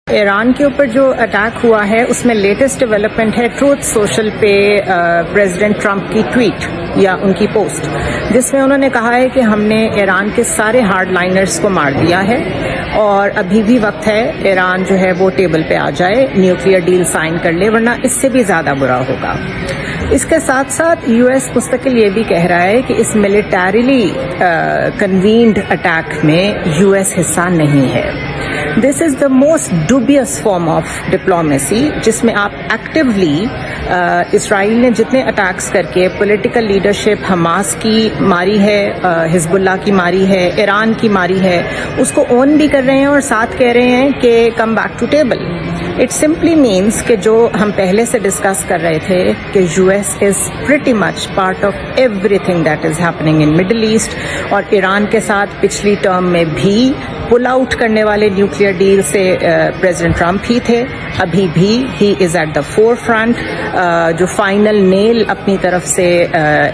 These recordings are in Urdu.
ایران کے اوپر جو اٹیک ہوا ہے اس میں لیٹسٹ ڈیولپمنٹ ہے ٹروتھ سوشل پہ پریزیڈنٹ ٹرمپ کی ٹویٹ یا ان کی پوسٹ، جس میں انہوں نے کہا ہے کہ ہم نے ایران کے سارے ہارڈ لائنرز کو مار دیا ہے اور ابھی بھی وقت ہے ایران جو ہے وہ ٹیبل پہ آ جائے، نیوکلیئر ڈیل سائن کر لے، ورنہ اس سے بھی زیادہ برا ہوگا۔ اس کے ساتھ ساتھ یو ایس مستقل یہ بھی کہہ رہا ہے کہ اس ملیٹریلی کنوینڈ اٹیک میں یو ایس حصہ نہیں ہے۔ This is the most dubious form of diplomacy, جس میں آپ ایکٹیولی اسرائیل نے جتنے اٹیکس کر کے پولیٹیکل لیڈرشپ حماس کی ماری ہے، حزب اللہ کی ماری ہے، ایران کی ماری ہے، اس کو اون بھی کر رہے ہیں اور ساتھ کہہ رہے ہیں کہ come back to table. It simply means کہ جو ہم پہلے سے ڈسکس کر رہے تھے کہ U S is pretty much part of everything that is happening in Middle East, اور ایران کے ساتھ پچھلی ٹرم میں بھی پل آؤٹ کرنے والے نیوکلیئر ڈیل سے پریزیڈنٹ ٹرمپ ہی تھے، ابھی بھی ہی از ایٹ دا فور فرنٹ۔ جو فائنل نیل اپنی طرف سے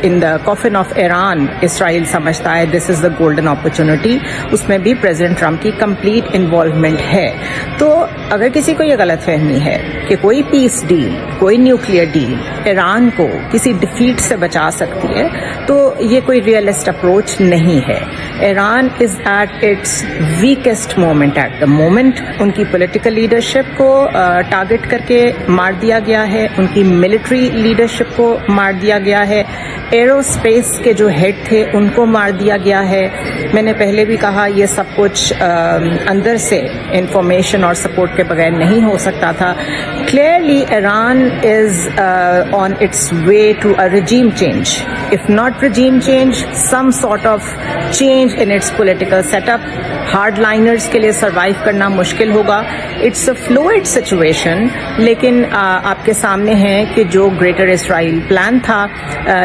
ان دا کافن آف ایران اسرائیل سمجھتا ہے this is the golden opportunity, اس میں بھی پریزیڈنٹ ٹرمپ کی کمپلیٹ انوالومنٹ ہے۔ تو اگر کسی کو یہ غلط فہمی ہے کہ کوئی پیس ڈیل، کوئی نیوکلیئر ڈیل ایران کو کسی ڈیفیٹ سے بچا سکتی ہے، تو یہ کوئی ریئلسٹ اپروچ نہیں ہے۔ Iran is at its weakest moment at the moment. ان کی پولیٹیکل لیڈرشپ کو ٹارگٹ کر کے مار دیا گیا ہے، ان کی ملٹری لیڈرشپ کو مار دیا گیا ہے، ایرو اسپیس کے جو ہیڈ تھے ان کو مار دیا گیا ہے۔ میں نے پہلے بھی کہا یہ سب کچھ اندر سے انفارمیشن اور سپورٹ کے بغیر نہیں ہو سکتا تھا۔ Clearly Iran is on its way to a regime change. If not regime change, some sort of change in its political setup. Hard liners کے لیے سروائیو کرنا مشکل ہوگا۔ اٹس اے فلوئڈ سچویشن، لیکن آپ کے سامنے ہے کہ جو گریٹر اسرائیل پلان تھا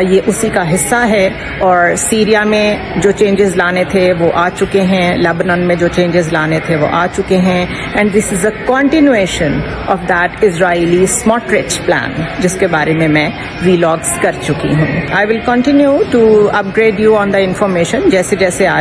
یہ اسی کا حصہ ہے، اور سیریا میں جو چینجز لانے تھے وہ آ چکے ہیں، لیبنان میں جو چینجز لانے تھے وہ آ چکے ہیں، and this is a continuation of that Israeli Smotrich plan, جس کے بارے میں ویلاگس کر چکی ہوں۔ I will continue to upgrade you on the information جیسے جیسے آ